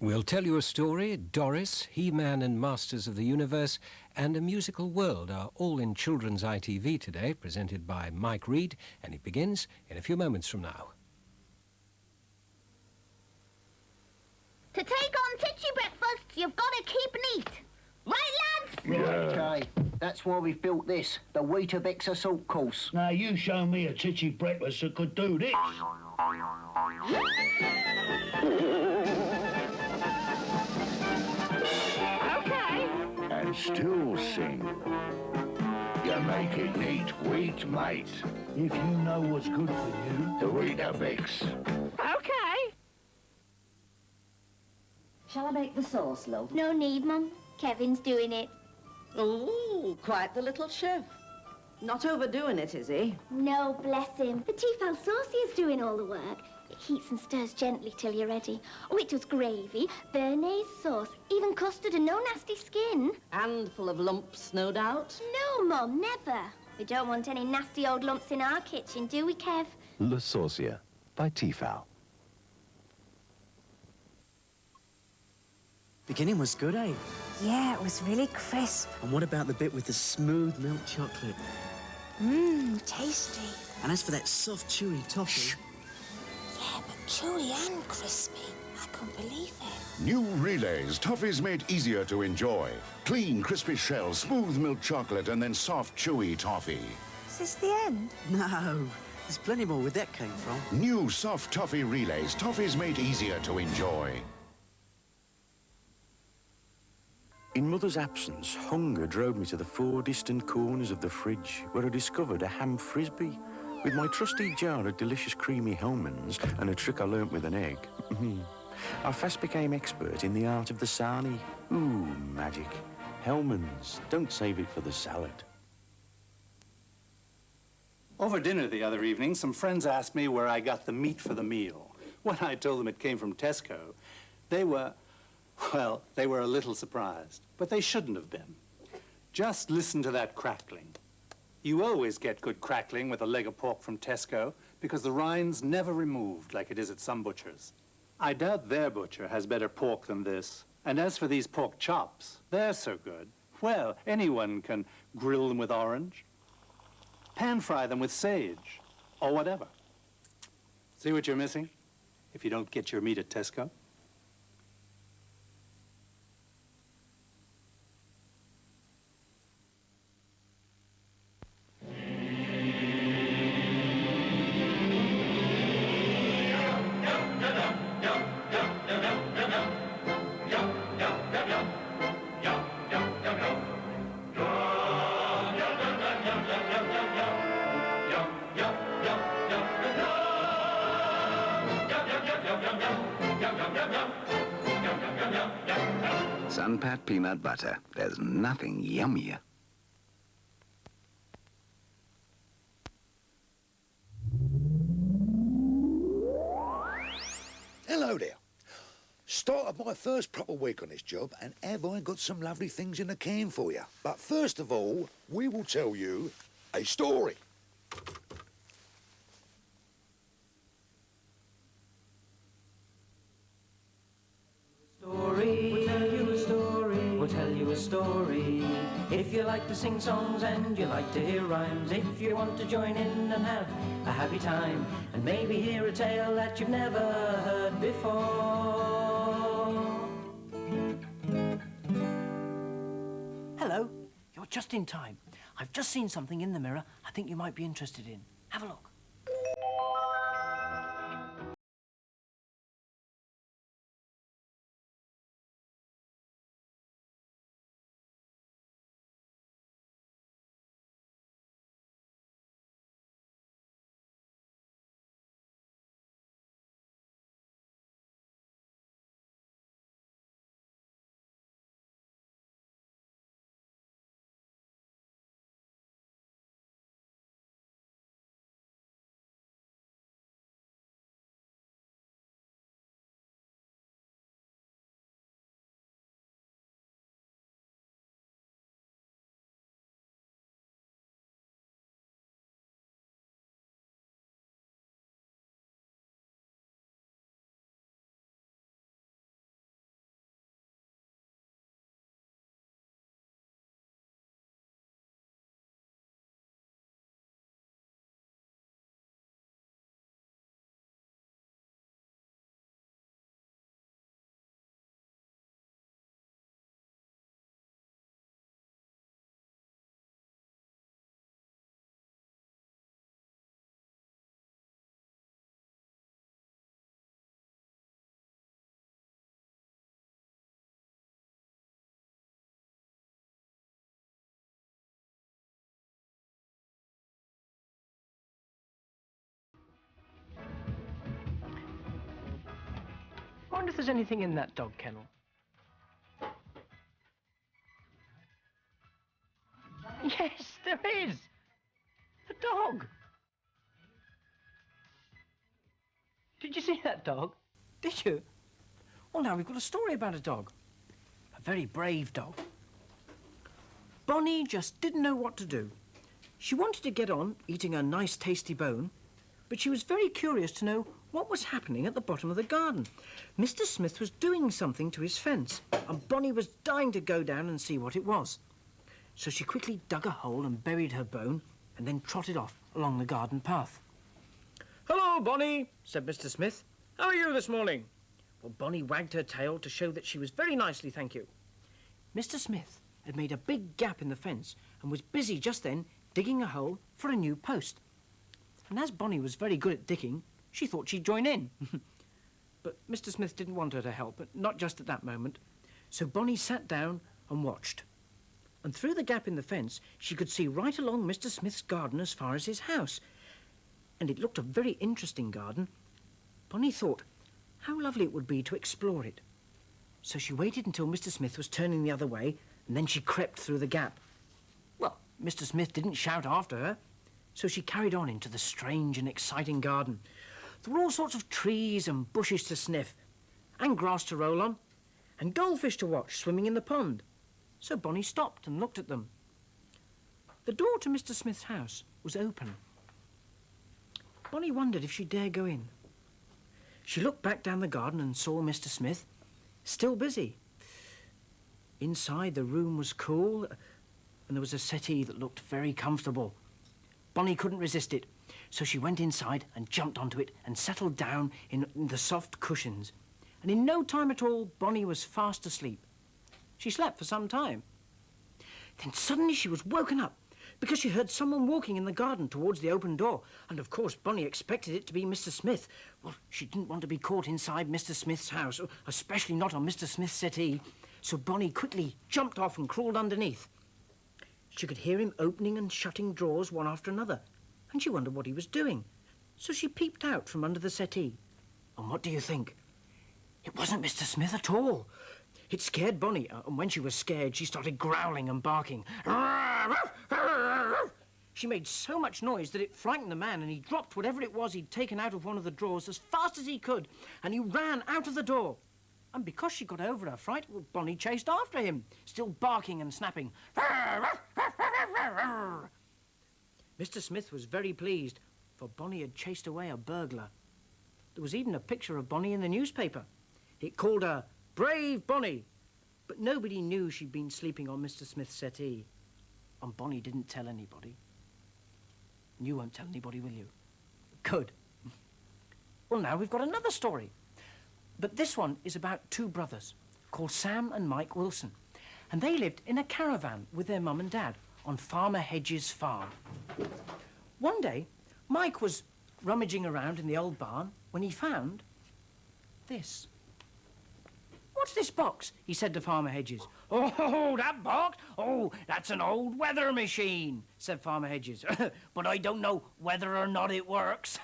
We'll tell you a story. Doris, He-Man and Masters of the Universe, and A Musical World are all in Children's ITV today, presented by Mike Reid, and it begins in a few moments from now. To take on titchy breakfasts, you've got to keep neat. Right, lads? Okay, that's why we've built this, the Weetabix assault course. Now, you show me a titchy breakfast that could do this. Okay. And still sing. You make it neat, wheat, mate. If you know what's good for you. The Weetabix. Okay. Shall I make the sauce, love? No need, Mum. Kevin's doing it. Oh, quite the little chef. Not overdoing it, is he? No, bless him. The Tefal saucy is doing all the work. It heats and stirs gently till you're ready. Oh, it does gravy, béarnaise sauce, even custard and no nasty skin. And full of lumps, no doubt. No, Mum, never. We don't want any nasty old lumps in our kitchen, do we, Kev? Le Saucier by Tefal. Beginning was good, eh? Yeah, it was really crisp. And what about the bit with the smooth milk chocolate? Mmm, tasty. And as for that soft, chewy toffee... Yeah, but chewy and crispy. I couldn't believe it. New Relays, toffees made easier to enjoy. Clean, crispy shells, smooth milk chocolate, and then soft, chewy toffee. Is this the end? No, there's plenty more where that came from. New soft toffee Relays, toffees made easier to enjoy. In Mother's absence, hunger drove me to the 4 distant corners of the fridge, where I discovered a ham frisbee. With my trusty jar of delicious creamy Hellmann's and a trick I learnt with an egg, I fast became expert in the art of the sarnie. Ooh, magic. Hellmann's, don't save it for the salad. Over dinner the other evening, some friends asked me where I got the meat for the meal. When I told them it came from Tesco, they were a little surprised, but they shouldn't have been. Just listen to that crackling. You always get good crackling with a leg of pork from Tesco because the rind's never removed like it is at some butchers. I doubt their butcher has better pork than this. And as for these pork chops, they're so good. Well, anyone can grill them with orange, pan fry them with sage, or whatever. See what you're missing if you don't get your meat at Tesco? Sunpat peanut butter. There's nothing yummier. Hello there. Start of my first proper week on this job, and have I got some lovely things in the can for you. But first of all, we will tell you a story. We'll tell you a story. If you like to sing songs and you like to hear rhymes, if you want to join in and have a happy time, and maybe hear a tale that you've never heard before. Hello, you're just in time. I've just seen something in the mirror I think you might be interested in. Have a look. wonder if there's anything in that dog kennel. Yes, there is. A dog. Did you see that dog? Did you? Well, now we've got a story about a dog. A very brave dog. Bonnie just didn't know what to do. She wanted to get on eating a nice tasty bone, but she was very curious to know what was happening at the bottom of the garden. Mr. Smith was doing something to his fence, and Bonnie was dying to go down and see what it was. So she quickly dug a hole and buried her bone, and then trotted off along the garden path. "Hello, Bonnie," said Mr. Smith. "How are you this morning?" Well, Bonnie wagged her tail to show that she was very nicely, thank you. Mr. Smith had made a big gap in the fence and was busy just then digging a hole for a new post. And as Bonnie was very good at digging, she thought she'd join in. But Mr. Smith didn't want her to help, but not just at that moment. So Bonnie sat down and watched. And through the gap in the fence, she could see right along Mr. Smith's garden as far as his house. And it looked a very interesting garden. Bonnie thought how lovely it would be to explore it. So she waited until Mr. Smith was turning the other way, and then she crept through the gap. Well, Mr. Smith didn't shout after her, so she carried on into the strange and exciting garden. There were all sorts of trees and bushes to sniff, and grass to roll on, and goldfish to watch swimming in the pond. So Bonnie stopped and looked at them. The door to Mr. Smith's house was open. Bonnie wondered if she dare go in. She looked back down the garden and saw Mr. Smith, still busy. Inside, the room was cool, and there was a settee that looked very comfortable. Bonnie couldn't resist it, so she went inside and jumped onto it and settled down in the soft cushions. And in no time at all, Bonnie was fast asleep. She slept for some time. Then suddenly she was woken up because she heard someone walking in the garden towards the open door. And of course, Bonnie expected it to be Mr. Smith. Well, she didn't want to be caught inside Mr. Smith's house, especially not on Mr. Smith's settee. So Bonnie quickly jumped off and crawled underneath. She could hear him opening and shutting drawers one after another, and she wondered what he was doing. So she peeped out from under the settee. And what do you think? It wasn't Mr. Smith at all. It scared Bonnie, and when she was scared, she started growling and barking. She made so much noise that it frightened the man, and he dropped whatever it was he'd taken out of one of the drawers as fast as he could, and he ran out of the door. And because she got over her fright, well, Bonnie chased after him, still barking and snapping. Mr. Smith was very pleased, for Bonnie had chased away a burglar. There was even a picture of Bonnie in the newspaper. It called her Brave Bonnie, but nobody knew she'd been sleeping on Mr. Smith's settee. And Bonnie didn't tell anybody. And you won't tell anybody, will you? Good. Well, now we've got another story. But this one is about two brothers called Sam and Mike Wilson. And they lived in a caravan with their mum and dad on Farmer Hedges' farm. One day, Mike was rummaging around in the old barn when he found this. "What's this box?" he said to Farmer Hedges. "Oh, that box? Oh, that's an old weather machine," said Farmer Hedges. "But I don't know whether or not it works.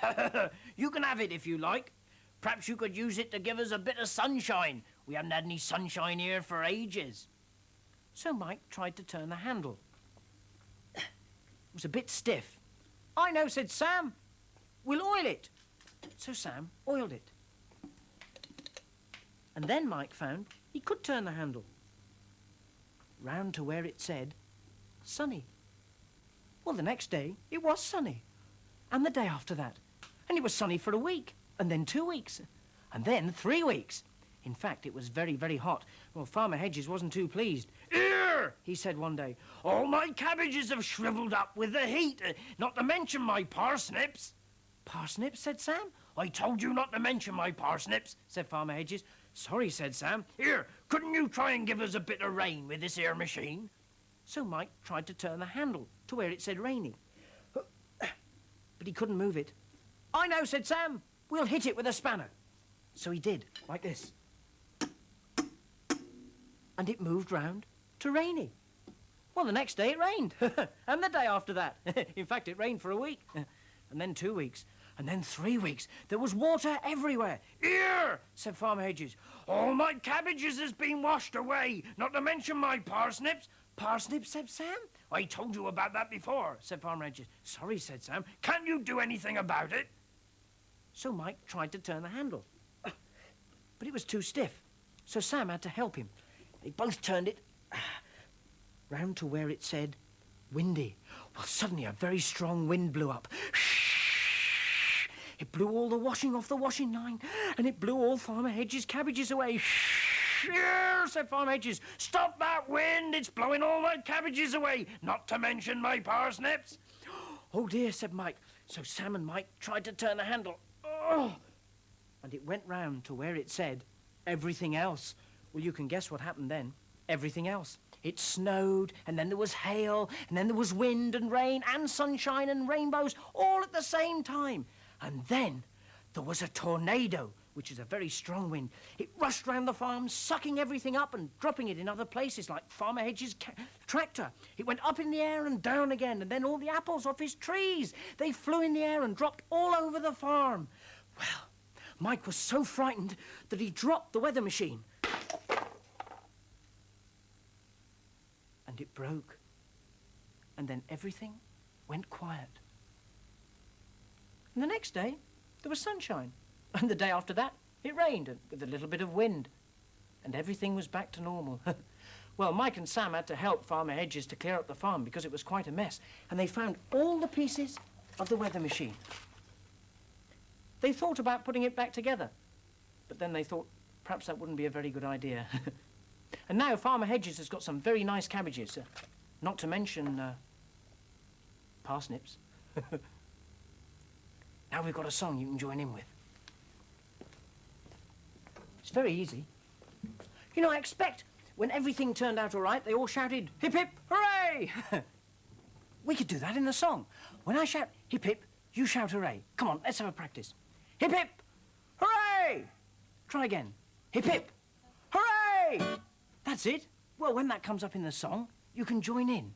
You can have it if you like. Perhaps you could use it to give us a bit of sunshine. We haven't had any sunshine here for ages." So Mike tried to turn the handle. It was a bit stiff. "I know," said Sam. "We'll oil it." So Sam oiled it. And then Mike found he could turn the handle round to where it said sunny. Well, the next day it was sunny, and the day after that, and it was sunny for a week, and then 2 weeks, and then 3 weeks. In fact, it was very, very hot. Well, Farmer Hedges wasn't too pleased. "Here," he said one day, "all my cabbages have shriveled up with the heat, not to mention my parsnips." "Parsnips?" said Sam. "I told you not to mention my parsnips," said Farmer Hedges. "Sorry," said Sam. "Here, couldn't you try and give us a bit of rain with this here machine?" So Mike tried to turn the handle to where it said rainy. But he couldn't move it. "I know," said Sam. "We'll hit it with a spanner." So he did, like this. And it moved round to rainy. Well, the next day it rained. And the day after that. In fact, it rained for a week. And then 2 weeks. And then 3 weeks, there was water everywhere. "Here," said Farmer Hedges, "all my cabbages has been washed away, not to mention my parsnips." "Parsnips?" said Sam. "I told you about that before," said Farmer Hedges. "Sorry," said Sam. "Can't you do anything about it?" So Mike tried to turn the handle, but it was too stiff, so Sam had to help him. They both turned it round to where it said windy. Well, suddenly a very strong wind blew up. It blew all the washing off the washing line, and it blew all Farmer Hedges' cabbages away. "Here," said Farmer Hedges, "stop that wind, it's blowing all my cabbages away, not to mention my parsnips." "Oh dear," said Mike. So Sam and Mike tried to turn the handle. Oh! And it went round to where it said everything else. Well, you can guess what happened then. Everything else. It snowed, and then there was hail, and then there was wind and rain and sunshine and rainbows all at the same time. And then there was a tornado, which is a very strong wind. It rushed round the farm, sucking everything up and dropping it in other places, like Farmer Hedges' tractor. It went up in the air and down again, and then all the apples off his trees. They flew in the air and dropped all over the farm. Well, Mike was so frightened that he dropped the weather machine. And it broke. And then everything went quiet. And the next day, there was sunshine. And the day after that, it rained, and with a little bit of wind. And everything was back to normal. Well, Mike and Sam had to help Farmer Hedges to clear up the farm because it was quite a mess. And they found all the pieces of the weather machine. They thought about putting it back together. But then they thought perhaps that wouldn't be a very good idea. And now Farmer Hedges has got some very nice cabbages. Not to mention parsnips. Now we've got a song you can join in with. It's very easy. You know, I expect when everything turned out all right, they all shouted, "Hip, hip, hooray!" We could do that in the song. When I shout, "Hip, hip," you shout, "Hooray." Come on, let's have a practice. Hip, hip, hooray! Try again. Hip, hip, hooray! That's it. Well, when that comes up in the song, you can join in.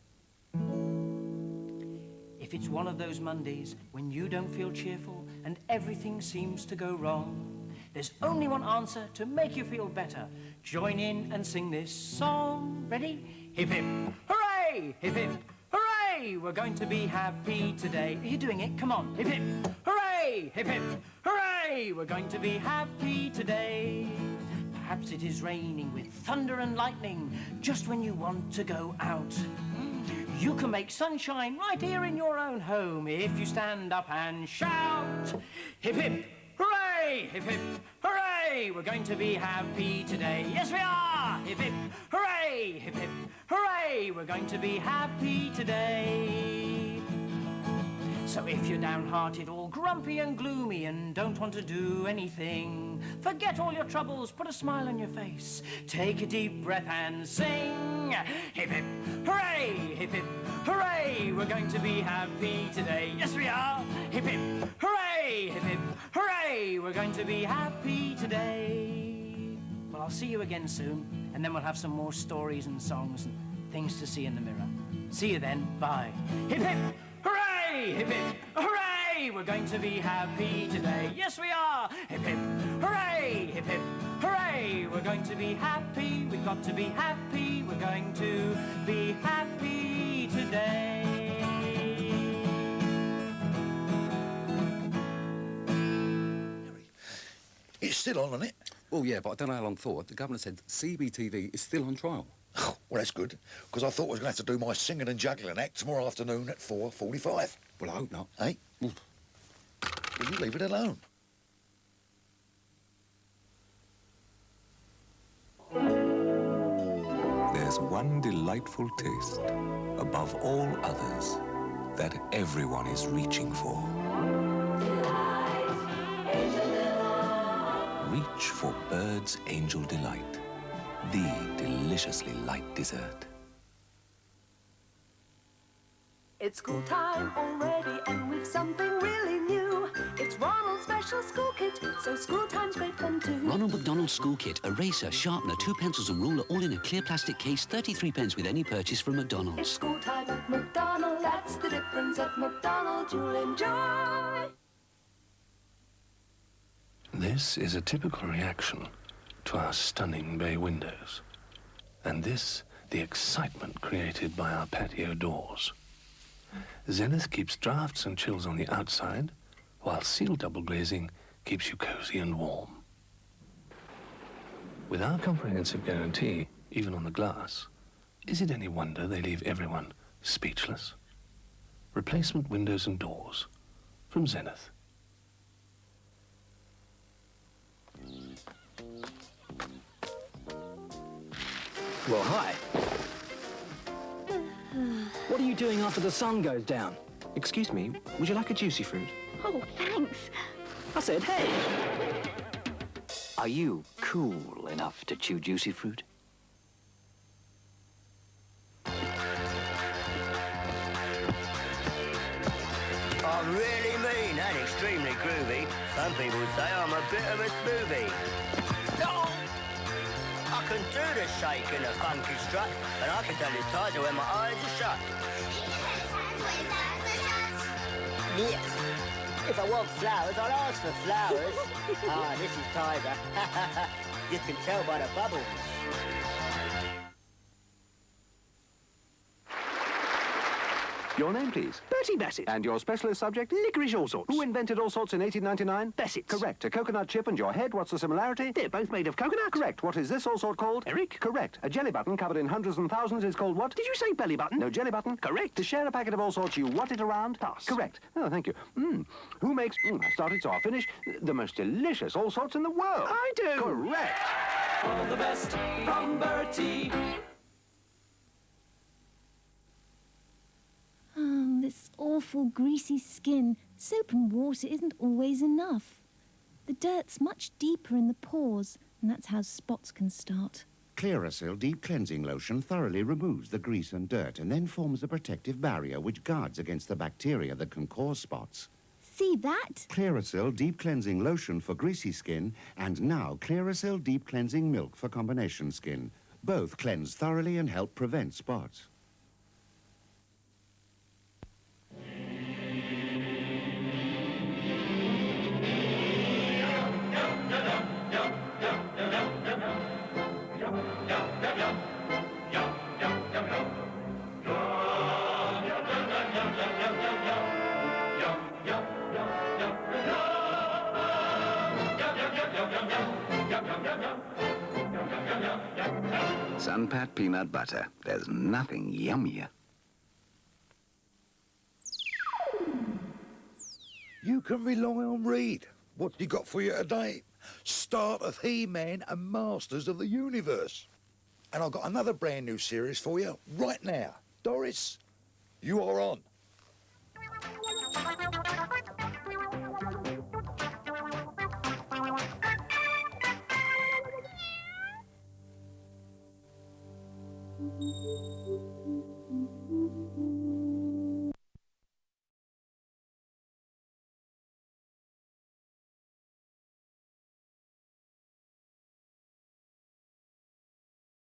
If it's one of those Mondays when you don't feel cheerful and everything seems to go wrong, there's only one answer to make you feel better. Join in and sing this song. Ready? Hip, hip, hooray! Hip, hip, hooray! We're going to be happy today. Are you doing it? Come on. Hip, hip, hooray! Hip, hip, hooray! We're going to be happy today. Perhaps it is raining with thunder and lightning just when you want to go out. You can make sunshine right here in your own home if you stand up and shout. Hip, hip, hooray! Hip, hip, hooray! We're going to be happy today. Yes, we are! Hip, hip, hooray! Hip, hip, hooray! We're going to be happy today. So if you're downhearted, all grumpy and gloomy and don't want to do anything, forget all your troubles, put a smile on your face, take a deep breath and sing. Hip, hip, hooray! Hip, hip, hooray! We're going to be happy today. Yes, we are! Hip, hip, hooray! Hip, hip, hooray! We're going to be happy today. Well, I'll see you again soon, and then we'll have some more stories and songs and things to see in the mirror. See you then. Bye. Hip, hip, hooray! Hip, hip, hooray! We're going to be happy today. Yes, we are! Hip, hip, hooray! Hip, hip, hooray! We're going to be happy. We've got to be happy. We're going to be happy today. It's still on, isn't it? Well, yeah, but I don't know how long for. The governor said CBTV is still on trial. Well, that's good, because I thought I was going to have to do my singing and juggling act tomorrow afternoon at 4:45. Well, I hope not. Eh? Well, you leave it alone. There's one delightful taste, above all others, that everyone is reaching for. Reach for Bird's Angel Delight, the deliciously light dessert. It's school time already and we've something really new. It's Ronald's special school kit, so school time's great fun too. Ronald McDonald School Kit. Eraser, sharpener, 2 pencils and ruler, all in a clear plastic case, 33p with any purchase from McDonald's. It's school time at McDonald, that's the difference. At McDonald you'll enjoy This is a typical reaction to our stunning bay windows. And this, the excitement created by our patio doors. Zenith keeps drafts and chills on the outside, while sealed double glazing keeps you cozy and warm. With our comprehensive guarantee, even on the glass, is it any wonder they leave everyone speechless? Replacement windows and doors from Zenith. Well, hi. What are you doing after the sun goes down? Excuse me, would you like a juicy fruit? Oh, thanks. I said, hey! Are you cool enough to chew juicy fruit? I'm really mean and extremely groovy. Some people say I'm a bit of a smoothie. Oh! I can do the shake and the funky strut, and I can tell it's tighter when my eyes are shut. Yes. If I want flowers, I'll ask for flowers. Ah, this is Tiger. You can tell by the bubbles. Your name, please? Bertie Bassett. And your specialist subject? Licorice all sorts. Who invented all sorts in 1899? Bassett. Correct. A coconut chip and your head, what's the similarity? They're both made of coconut. Correct. What is this all sort called? Eric. Correct. A jelly button covered in hundreds and thousands is called what? Did you say belly button? No, jelly button. Correct. To share a packet of all sorts, you what it around? Pass. Correct. Oh, thank you. Who makes, I started so I'll finish, the most delicious all sorts in the world? I do. Correct. All the best from Bertie. Oh, this awful greasy skin. Soap and water isn't always enough. The dirt's much deeper in the pores, and that's how spots can start. Clearasil Deep Cleansing Lotion thoroughly removes the grease and dirt and then forms a protective barrier which guards against the bacteria that can cause spots. See that? Clearasil Deep Cleansing Lotion for greasy skin and now Clearasil Deep Cleansing Milk for combination skin. Both cleanse thoroughly and help prevent spots. Sunpat peanut butter. There's nothing yummier. You can rely on Reid. What you got for you today? Start of He-Man and Masters of the Universe. And I've got another brand new series for you right now. Doris, you are on.